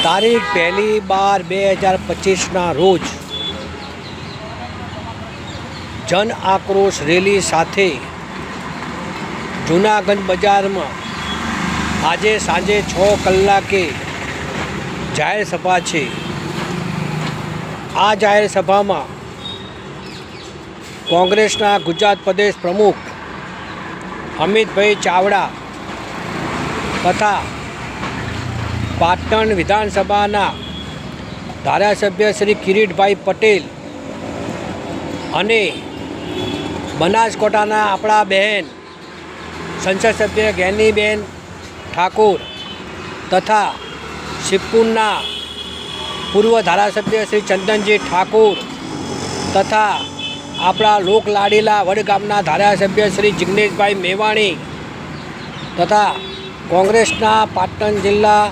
તારીખ 1/12/2025 રોજ જન આક્રોશ રેલી સાથે જૂનાગંજ બજારમાં આજે સાંજે 6 કલાકે જાહેર સભા છે। આ જાહેર સભામાં કોંગ્રેસના ગુજરાત પ્રદેશ પ્રમુખ અમિતભાઈ ચાવડા તથા પાટણ વિધાનસભાના ધારાસભ્ય શ્રી કિરીટભાઈ પટેલ અને બનાસકાંઠાના આપણા બહેન સંસદ સભ્ય જ્ઞાનીબેન ઠાકોર તથા શિવપુરના પૂર્વ ધારાસભ્ય શ્રી ચંદનજી ઠાકોર તથા આપણા લોકલાડીલા વડગામના ધારાસભ્ય શ્રી જિગ્નેશભાઈ મેવાણી તથા કોંગ્રેસના પાટણ જિલ્લા